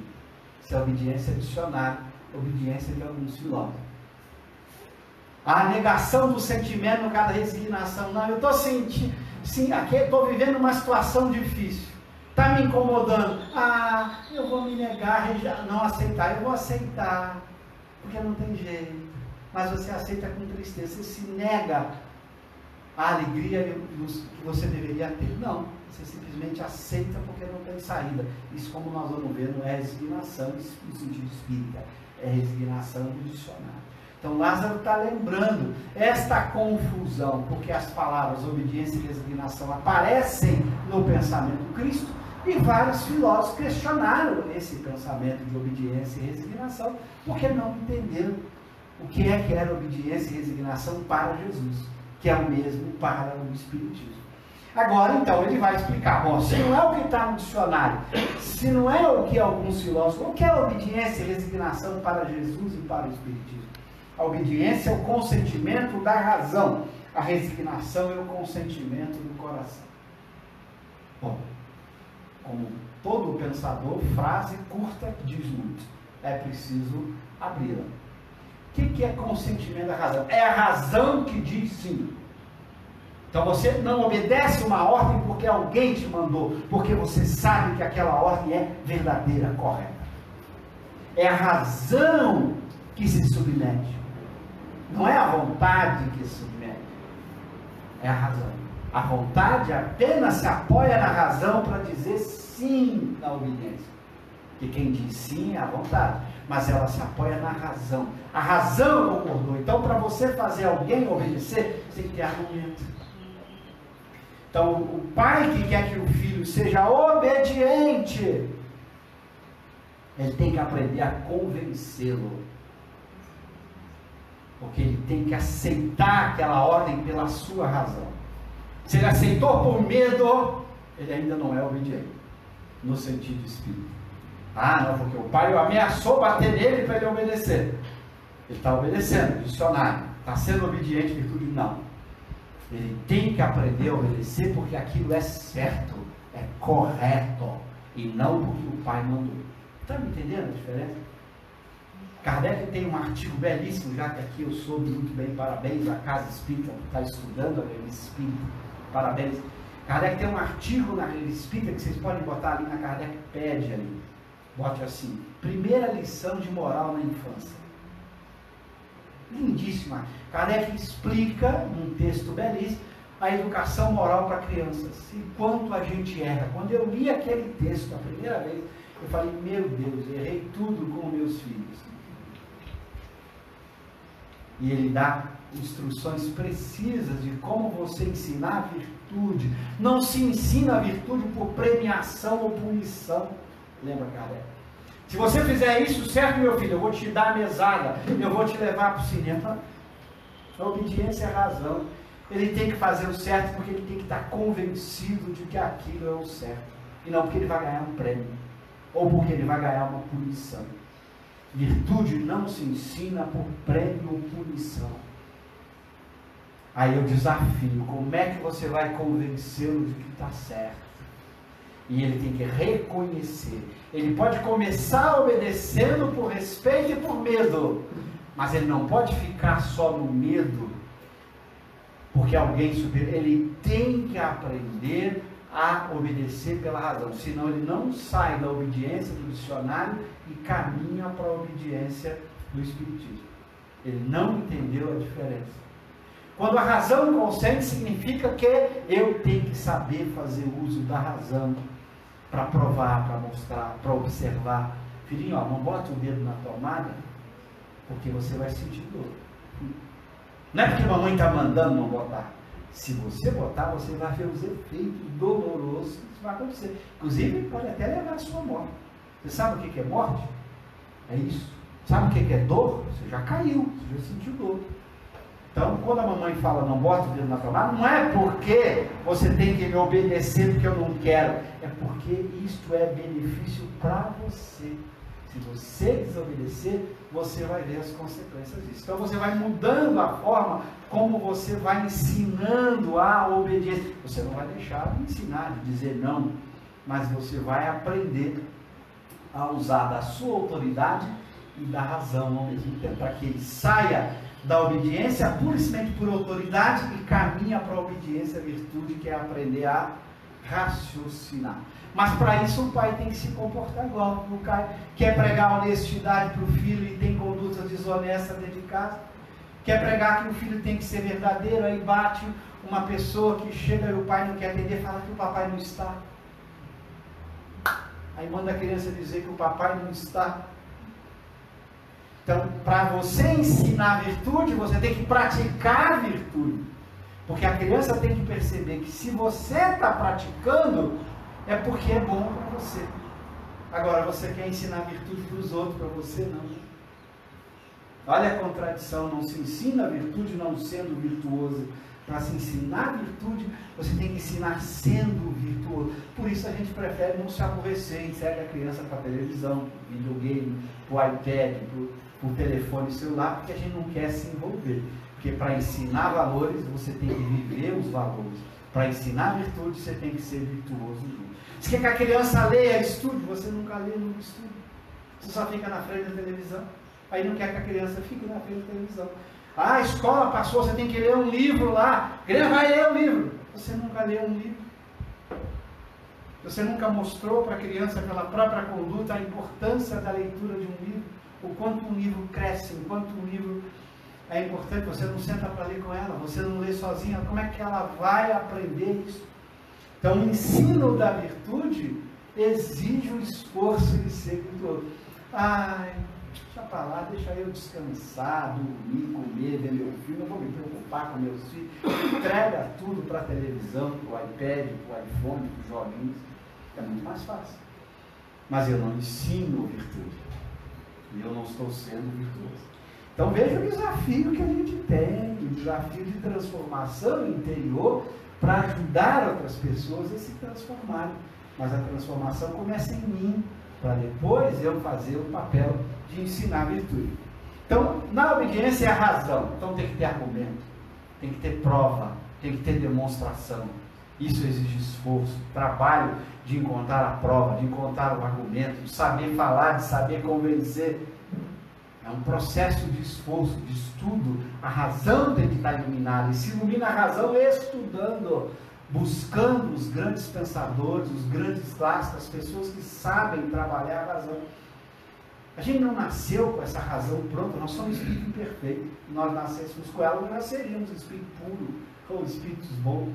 Isso é obediência dicionária, obediência de alguns filósofos. A negação do sentimento no caso da resignação. Não, eu estou sentindo, sim, aqui estou vivendo uma situação difícil. Está me incomodando. Eu vou me negar, não aceitar. Eu vou aceitar, porque não tem jeito. Mas você aceita com tristeza, você se nega a alegria que você deveria ter. Não, você simplesmente aceita porque não tem saída. Isso, como nós vamos ver, não é resignação no sentido espírita, é resignação do dicionário. Então Lázaro está lembrando esta confusão, porque as palavras obediência e resignação aparecem no pensamento do Cristo, e vários filósofos questionaram esse pensamento de obediência e resignação, porque não entenderam o que era obediência e resignação para Jesus, que é o mesmo para o Espiritismo. Agora, então, ele vai explicar, bom, se não é o que está no dicionário, se não é o que alguns filósofos, o que é obediência e resignação para Jesus e para o Espiritismo? A obediência é o consentimento da razão, a resignação é o consentimento do coração. Bom, como todo pensador, frase curta diz muito, é preciso abri-la. O que é consentimento da razão? É a razão que diz sim. Então você não obedece uma ordem porque alguém te mandou, porque você sabe que aquela ordem é verdadeira, correta. É a razão que se submete. Não é a vontade que se submete. É a razão. A vontade apenas se apoia na razão para dizer sim na obediência. Porque quem diz sim é a vontade, mas ela se apoia na razão. A razão concordou. Então, para você fazer alguém obedecer, você tem que ter argumento. Então, o pai que quer que o filho seja obediente, ele tem que aprender a convencê-lo. Porque ele tem que aceitar aquela ordem pela sua razão. Se ele aceitou por medo, ele ainda não é obediente, no sentido espírita. Não, porque o pai o ameaçou bater nele para ele obedecer. Ele está obedecendo, dicionário. Está sendo obediente, virtude não. Ele tem que aprender a obedecer porque aquilo é certo, é correto, e não porque o pai mandou. Está me entendendo a diferença? Kardec tem um artigo belíssimo, já que aqui eu soube muito bem, parabéns à Casa Espírita, que está estudando a Revista Espírita, parabéns. Kardec tem um artigo na Revista Espírita, que vocês podem botar ali na Kardecpedia, ali. Bote assim, primeira lição de moral na infância. Lindíssima. Kardec explica, num texto belíssimo, a educação moral para crianças. E quanto a gente erra. Quando eu li aquele texto a primeira vez, eu falei, meu Deus, errei tudo com meus filhos. E ele dá instruções precisas de como você ensinar a virtude. Não se ensina a virtude por premiação ou punição. Lembra, Kardec? Se você fizer isso, certo, meu filho, eu vou te dar a mesada, eu vou te levar para o cinema. A obediência é a razão. Ele tem que fazer o certo porque ele tem que estar convencido de que aquilo é o certo. E não porque ele vai ganhar um prêmio. Ou porque ele vai ganhar uma punição. Virtude não se ensina por prêmio ou punição. Aí eu desafio, como é que você vai convencê-lo de que está certo? E ele tem que reconhecer. Ele pode começar obedecendo por respeito e por medo, mas ele não pode ficar só no medo, porque alguém superior. Ele tem que aprender a obedecer pela razão, senão ele não sai da obediência do dicionário e caminha para a obediência do Espiritismo. Ele não entendeu a diferença. Quando a razão consente, significa que eu tenho que saber fazer uso da razão para provar, para mostrar, para observar. Filhinho, ó, não bota o dedo na tomada, porque você vai sentir dor. Não é porque a mamãe está mandando não botar. Se você botar, você vai ver os efeitos dolorosos que vai acontecer. Inclusive, pode até levar a sua morte. Você sabe o que é morte? É isso. Sabe o que é dor? Você já caiu, você já sentiu dor. Então, quando a mamãe fala não bota o dedo na tomada, não é porque você tem que me obedecer porque eu não quero. É porque isto é benefício para você. Se você desobedecer, você vai ver as consequências disso. Então você vai mudando a forma como você vai ensinando a obediência. Você não vai deixar de ensinar, de dizer não, mas você vai aprender a usar da sua autoridade e da razão ao mesmo tempo, para que ele saia da obediência puramente por autoridade e caminha para a obediência, a virtude, que é aprender a raciocinar. Mas para isso o pai tem que se comportar igual o pai. Quer pregar honestidade para o filho e tem conduta desonesta dentro de casa? Quer pregar que o filho tem que ser verdadeiro? Aí bate uma pessoa que chega e o pai não quer atender, fala que o papai não está. Aí manda a criança dizer que o papai não está. Então, para você ensinar a virtude, você tem que praticar a virtude. Porque a criança tem que perceber que se você está praticando, é porque é bom para você. Agora, você quer ensinar a virtude para os outros, para você não. Olha a contradição, não se ensina a virtude não sendo virtuoso. Para se ensinar a virtude, você tem que ensinar sendo virtuoso. Por isso a gente prefere não se aborrecer e segue a criança para a televisão, para o videogame, para o iPad, para o telefone celular, porque a gente não quer se envolver. Porque para ensinar valores, você tem que viver os valores. Para ensinar a virtude, você tem que ser virtuoso junto. Você quer que a criança leia, estude, você nunca lê, nunca estuda. Você só fica na frente da televisão. Aí não quer que a criança fique na frente da televisão. Ah, a escola passou, você tem que ler um livro lá. A criança vai ler um livro. Você nunca leu um livro. Você nunca mostrou para a criança, pela própria conduta, a importância da leitura de um livro. O quanto um livro cresce, o quanto um livro é importante. Você não senta para ler com ela, você não lê sozinha. Como é que ela vai aprender isso? Então, o ensino da virtude exige o esforço de ser virtuoso. Ai, deixa para lá, deixa eu descansar, dormir, comer, ver meu filme, eu vou me preocupar com meus filhos. Entrega tudo para a televisão, para o iPad, para o iPhone, para os joguinhos. É muito mais fácil. Mas eu não ensino virtude. E eu não estou sendo virtuoso. Então veja o desafio que a gente tem, o desafio de transformação interior para ajudar outras pessoas a se transformarem. Mas a transformação começa em mim, para depois eu fazer o papel de ensinar a virtude. Então, na obediência é a razão. Então tem que ter argumento, tem que ter prova, tem que ter demonstração. Isso exige esforço, trabalho de encontrar a prova, de encontrar o argumento, de saber falar, de saber convencer. É um processo de esforço, de estudo. A razão tem que estar iluminada. E se ilumina a razão estudando, buscando os grandes pensadores, os grandes clássicos, as pessoas que sabem trabalhar a razão. A gente não nasceu com essa razão pronta, nós somos espírito imperfeito. Se nós nascêssemos com ela, nós seríamos espírito puro, ou espíritos bons.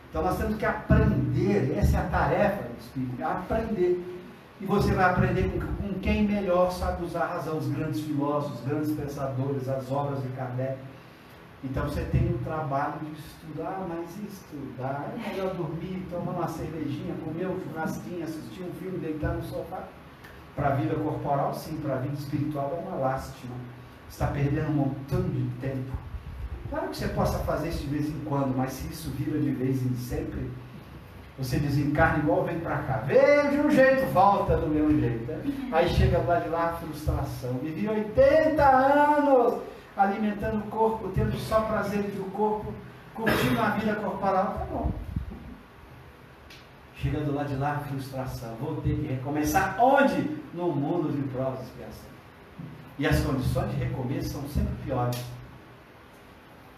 Então nós temos que aprender, essa é a tarefa do espírito, é aprender. E você vai aprender com quem melhor sabe usar a razão, os grandes filósofos, os grandes pensadores, as obras de Kardec. Então você tem o trabalho de estudar, mas estudar é melhor dormir, tomar uma cervejinha, comer um churrasquinho, assistir um filme, deitar no sofá. Para a vida corporal, sim, para a vida espiritual é uma lástima. Você está perdendo um montão de tempo. Claro que você possa fazer isso de vez em quando, mas se isso vira de vez em sempre, você desencarna igual vem para cá. Veio de um jeito, volta do mesmo jeito. Né? Aí chega lá de lá a frustração. Vivi 80 anos alimentando o corpo, tendo só prazeres do corpo, curtindo a vida corporal. Tá bom. Chega do lado de lá a frustração. Vou ter que recomeçar onde? No mundo de provas e expiação. E as condições de recomeço são sempre piores.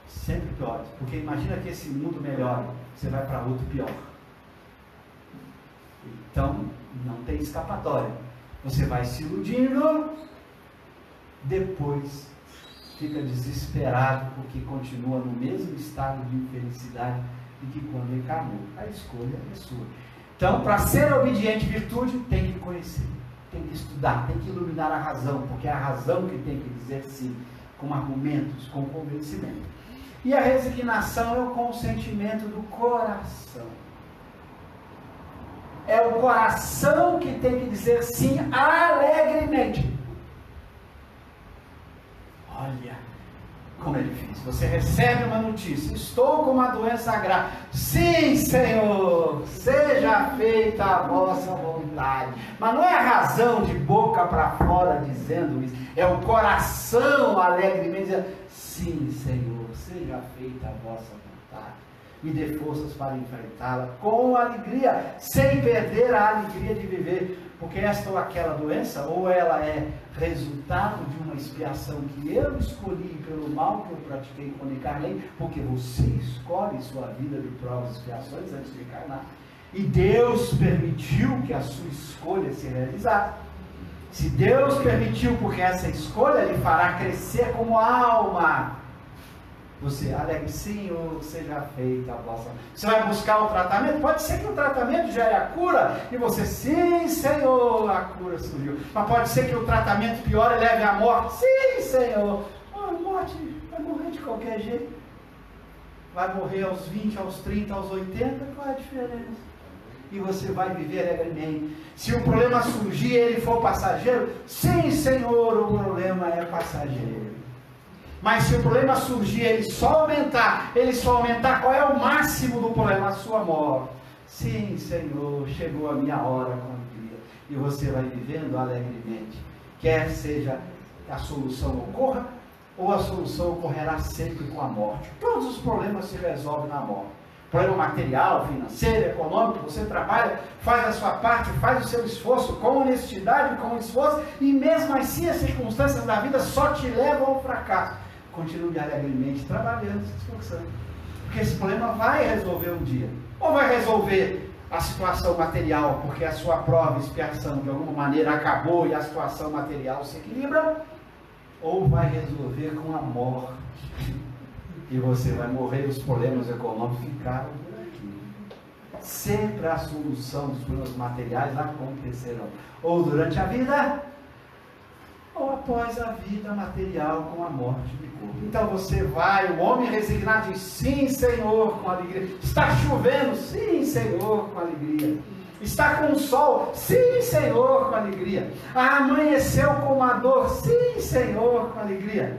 Sempre piores. Porque imagina que esse mundo melhore, você vai para outro pior. Então, não tem escapatória. Você vai se iludindo, depois fica desesperado porque continua no mesmo estado de infelicidade de que quando encarnou. A escolha é sua. Então, para ser obediente à virtude, tem que conhecer, tem que estudar, tem que iluminar a razão, porque é a razão que tem que dizer sim, com argumentos, com convencimento. E a resignação é o consentimento do coração. É o coração que tem que dizer sim alegremente. Olha como é difícil. Você recebe uma notícia: estou com uma doença grave. Sim, Senhor, seja feita a vossa vontade. Mas não é a razão de boca para fora dizendo isso. É o coração alegremente dizendo: sim, Senhor, seja feita a vossa vontade. Me dê forças para enfrentá-la com alegria, sem perder a alegria de viver, porque esta ou aquela doença, ou ela é resultado de uma expiação que eu escolhi pelo mal que eu pratiquei quando encarnei, porque você escolhe sua vida de provas e expiações antes de encarnar, e Deus permitiu que a sua escolha se realizasse. Se Deus permitiu, porque essa escolha lhe fará crescer como alma, você alegre, Senhor, seja feita a vossa. Você vai buscar o tratamento? Pode ser que o tratamento gere a cura, e você, sim, Senhor, a cura surgiu. Mas pode ser que o tratamento piore e leve à morte. Sim, Senhor, a morte vai morrer de qualquer jeito. Vai morrer aos 20, aos 30, aos 80, qual é a diferença? E você vai viver alegremente. Se o problema surgir e ele for passageiro, sim, Senhor, o problema é passageiro. Mas se o problema surgir, ele só aumentar, qual é o máximo do problema? A sua morte. Sim, Senhor, chegou a minha hora com alegria. E você vai vivendo alegremente. Quer seja que a solução ocorra, ou a solução ocorrerá sempre com a morte. Todos os problemas se resolvem na morte. Problema material, financeiro, econômico, você trabalha, faz a sua parte, faz o seu esforço com honestidade, com esforço, e mesmo assim as circunstâncias da vida só te levam ao fracasso. Continue alegremente trabalhando, se esforçando. Porque esse problema vai resolver um dia. Ou vai resolver a situação material, porque a sua prova, expiação, de alguma maneira acabou e a situação material se equilibra. Ou vai resolver com a morte. E você vai morrer e os problemas econômicos ficaram por aqui. Sempre a solução dos problemas materiais acontecerão. Ou durante a vida, ou após a vida material com a morte de corpo. Então você vai, o homem resignado diz, sim, Senhor, com alegria. Está chovendo, sim, Senhor, com alegria. Está com sol, sim, Senhor, com alegria. Amanheceu com uma dor, sim, Senhor, com alegria.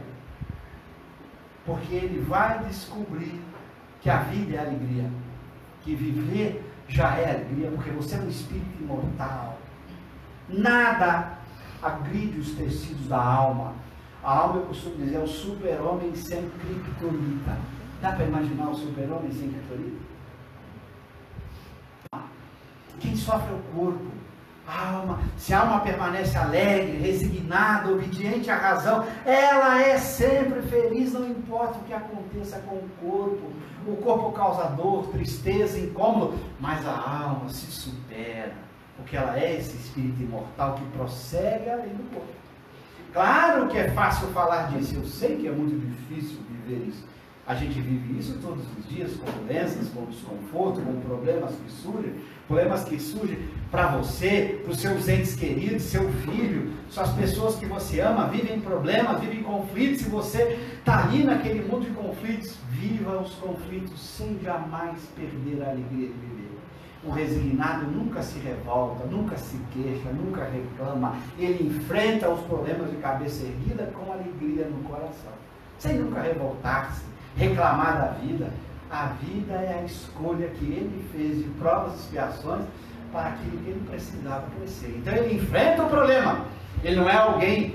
Porque ele vai descobrir que a vida é alegria, que viver já é alegria, porque você é um espírito imortal. Nada agride os tecidos da alma. A alma, eu costumo dizer, é o super-homem sem criptonita. Dá para imaginar o super-homem sem criptonita? Quem sofre é o corpo. A alma, se a alma permanece alegre, resignada, obediente à razão, ela é sempre feliz, não importa o que aconteça com o corpo. O corpo causa dor, tristeza, incômodo, mas a alma se supera, porque ela é esse espírito imortal que prossegue além do corpo. Claro que é fácil falar disso, eu sei que é muito difícil viver isso. A gente vive isso todos os dias, com doenças, com desconforto, com problemas que surgem para você, para os seus entes queridos, seu filho, suas pessoas que você ama, vivem problemas, vivem conflitos, e você está ali naquele mundo de conflitos, viva os conflitos sem jamais perder a alegria de viver. O resignado nunca se revolta, nunca se queixa, nunca reclama, ele enfrenta os problemas de cabeça erguida com alegria no coração, sem nunca revoltar-se, reclamar da vida. A vida é a escolha que ele fez de provas e expiações para aquilo que ele precisava crescer. Então ele enfrenta o problema. Ele não é alguém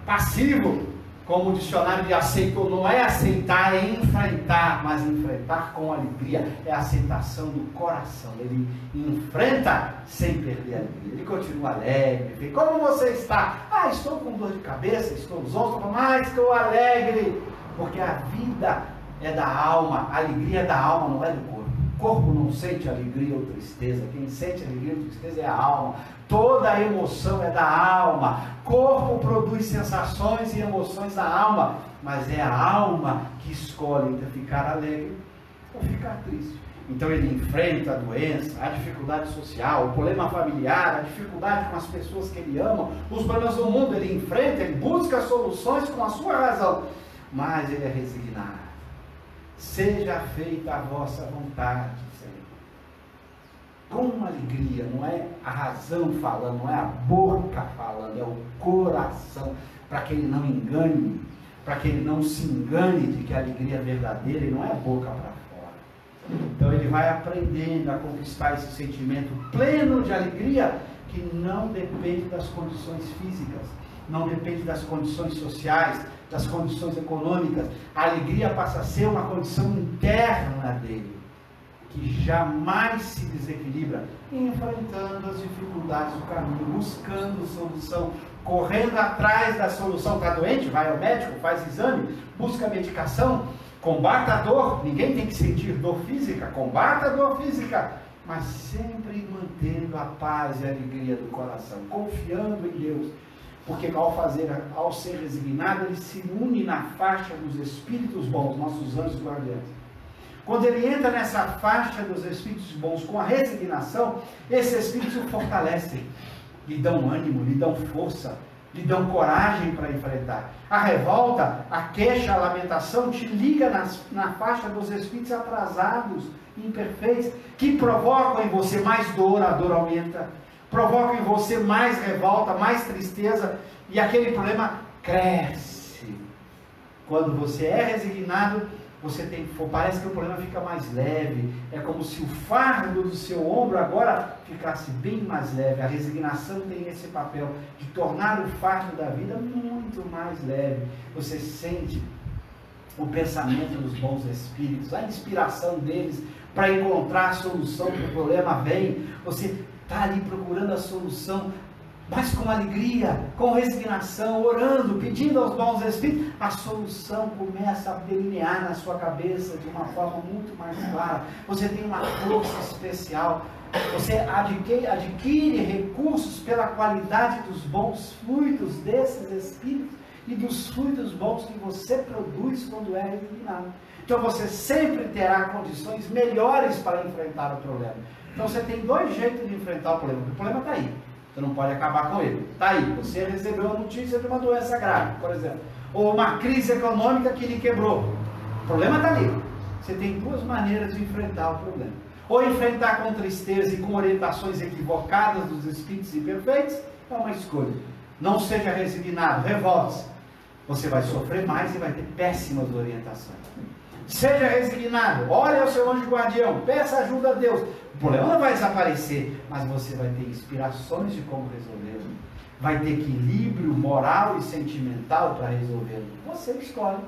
passivo, como o dicionário de aceitou. Não é aceitar, é enfrentar, mas enfrentar com alegria. É a aceitação do coração. Ele enfrenta sem perder a alegria. Ele continua alegre. Como você está? Ah, estou com dor de cabeça, estou zonzo, mas estou alegre. Porque a vida é da alma, a alegria é da alma, não é do corpo. O corpo não sente alegria ou tristeza. Quem sente alegria ou tristeza é a alma. Toda a emoção é da alma. Corpo produz sensações e emoções da alma, mas é a alma que escolhe entre ficar alegre ou ficar triste. Então ele enfrenta a doença, a dificuldade social, o problema familiar, a dificuldade com as pessoas que ele ama, os problemas do mundo. Ele enfrenta, ele busca soluções com a sua razão, mas ele é resignado. Seja feita a vossa vontade, Senhor. Com alegria, não é a razão falando, não é a boca falando, é o coração, para que ele não engane, para que ele não se engane de que a alegria é verdadeira e não é a boca para fora. Então ele vai aprendendo a conquistar esse sentimento pleno de alegria que não depende das condições físicas, não depende das condições sociais, das condições econômicas. A alegria passa a ser uma condição interna dele, que jamais se desequilibra, enfrentando as dificuldades do caminho, buscando solução, correndo atrás da solução. Está doente? Vai ao médico, faz exame, busca medicação, combata a dor. Ninguém tem que sentir dor física, combata a dor física, mas sempre mantendo a paz e a alegria do coração, confiando em Deus. Porque ao ser resignado, ele se une na faixa dos espíritos bons, nossos anjos guardiães. Quando ele entra nessa faixa dos espíritos bons com a resignação, esses espíritos o fortalecem, lhe dão ânimo, lhe dão força, lhe dão coragem para enfrentar. A revolta, a queixa, a lamentação te liga na faixa dos espíritos atrasados, imperfeitos, que provocam em você mais dor, a dor aumenta, provocam em você mais revolta, mais tristeza, e aquele problema cresce. Quando você é resignado, parece que o problema fica mais leve, é como se o fardo do seu ombro agora ficasse bem mais leve. A resignação tem esse papel de tornar o fardo da vida muito mais leve. Você sente o pensamento dos bons espíritos, a inspiração deles para encontrar a solução para o problema vem, você está ali procurando a solução, mas com alegria, com resignação, orando, pedindo aos bons espíritos, a solução começa a delinear na sua cabeça de uma forma muito mais clara. Você tem uma força especial, você adquire recursos pela qualidade dos bons frutos desses espíritos e dos frutos bons que você produz quando é resignado. Então você sempre terá condições melhores para enfrentar o problema. Então você tem dois jeitos de enfrentar o problema está aí. Você não pode acabar com ele. Está aí. Você recebeu a notícia de uma doença grave, por exemplo. Ou uma crise econômica que lhe quebrou. O problema está ali. Você tem duas maneiras de enfrentar o problema. Ou enfrentar com tristeza e com orientações equivocadas dos espíritos imperfeitos, é uma escolha. Não seja resignado, revolte-se. Você vai sofrer mais e vai ter péssimas orientações. Seja resignado, olhe ao seu anjo guardião, peça ajuda a Deus. O problema não vai desaparecer, mas você vai ter inspirações de como resolvê-lo. Vai ter equilíbrio moral e sentimental para resolvê-lo. Você escolhe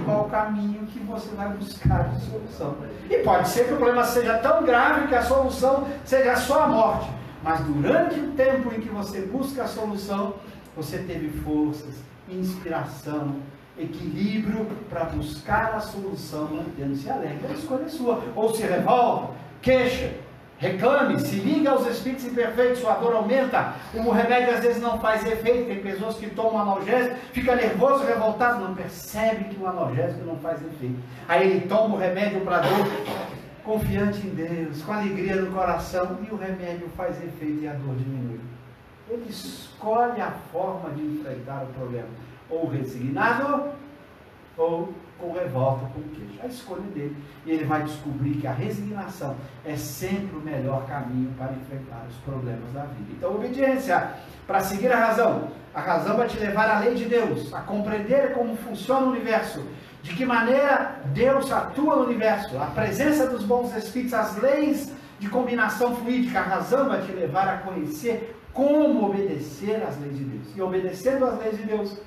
qual o caminho que você vai buscar de solução. E pode ser que o problema seja tão grave que a solução seja só a morte. Mas durante o tempo em que você busca a solução, você teve forças, inspiração, equilíbrio para buscar a solução, mantendo-se alegre. A escolha é sua. Ou se revolta, queixa, reclame, se liga aos espíritos imperfeitos, sua dor aumenta, o remédio às vezes não faz efeito. Tem pessoas que tomam analgésico, fica nervoso, revoltado, não percebe que o analgésico não faz efeito. Aí ele toma o remédio para dor, confiante em Deus, com alegria no coração, e o remédio faz efeito e a dor diminui. Ele escolhe a forma de enfrentar o problema, ou resignado, ou com revolta, com queixa. A escolha dele. E ele vai descobrir que a resignação é sempre o melhor caminho para enfrentar os problemas da vida. Então, obediência, para seguir a razão. A razão vai te levar à lei de Deus, a compreender como funciona o universo De que maneira Deus atua no universo, a presença dos bons espíritos, as leis de combinação fluídica, a razão vai te levar a conhecer como obedecer às leis de Deus. E obedecendo às leis de Deus,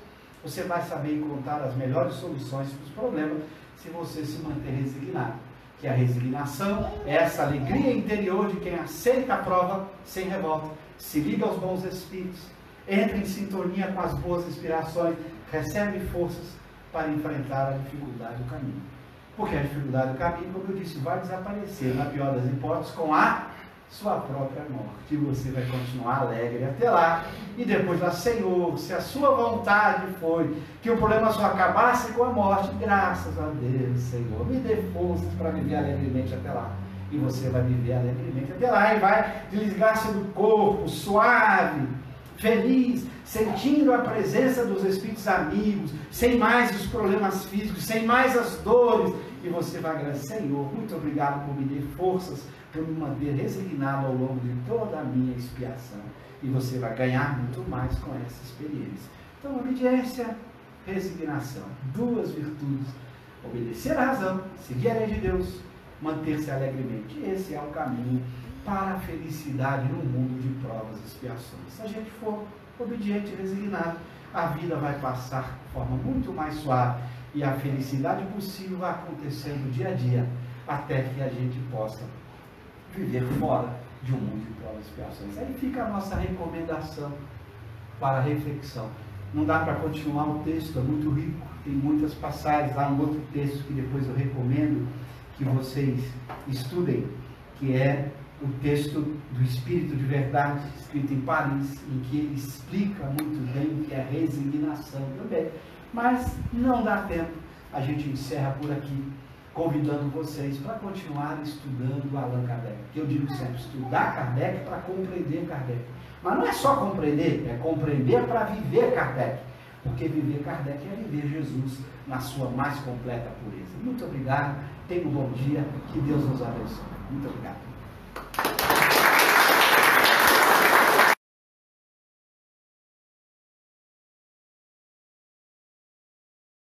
você vai saber encontrar as melhores soluções para os problemas se você se manter resignado. Que a resignação é essa alegria interior de quem aceita a prova sem revolta, se liga aos bons espíritos, entra em sintonia com as boas inspirações, recebe forças para enfrentar a dificuldade do caminho. Porque a dificuldade do caminho, como eu disse, vai desaparecer, na pior das hipóteses, com a sua própria morte. E você vai continuar alegre até lá. E depois lá, Senhor, se a sua vontade foi que o problema só acabasse com a morte, graças a Deus, Senhor, me dê forças para viver alegremente até lá. E você vai viver alegremente até lá e vai desligar-se do corpo, suave, feliz, sentindo a presença dos espíritos amigos, sem mais os problemas físicos, sem mais as dores, e você vai agradecer, Senhor, muito obrigado por me dar forças, por me manter resignado ao longo de toda a minha expiação, e você vai ganhar muito mais com essa experiência. Então, obediência, resignação, duas virtudes, obedecer à razão, seguir a lei de Deus, manter-se alegremente, esse é o caminho para a felicidade no mundo de provas e expiações. Se a gente for obediente e resignado, a vida vai passar de forma muito mais suave e a felicidade possível vai acontecendo dia a dia, até que a gente possa viver fora de um mundo de provas e expiações. Aí fica a nossa recomendação para a reflexão. Não dá para continuar o texto, é muito rico, tem muitas passagens. Há um outro texto que depois eu recomendo que vocês estudem, que é o texto do Espírito de Verdade, escrito em Paris, em que ele explica muito bem o que é resignação também. Mas não dá tempo, a gente encerra por aqui, convidando vocês para continuar estudando Allan Kardec. Eu digo sempre, estudar Kardec para compreender Kardec. Mas não é só compreender, é compreender para viver Kardec. Porque viver Kardec é viver Jesus na sua mais completa pureza. Muito obrigado, tenha um bom dia, que Deus nos abençoe. Muito obrigado.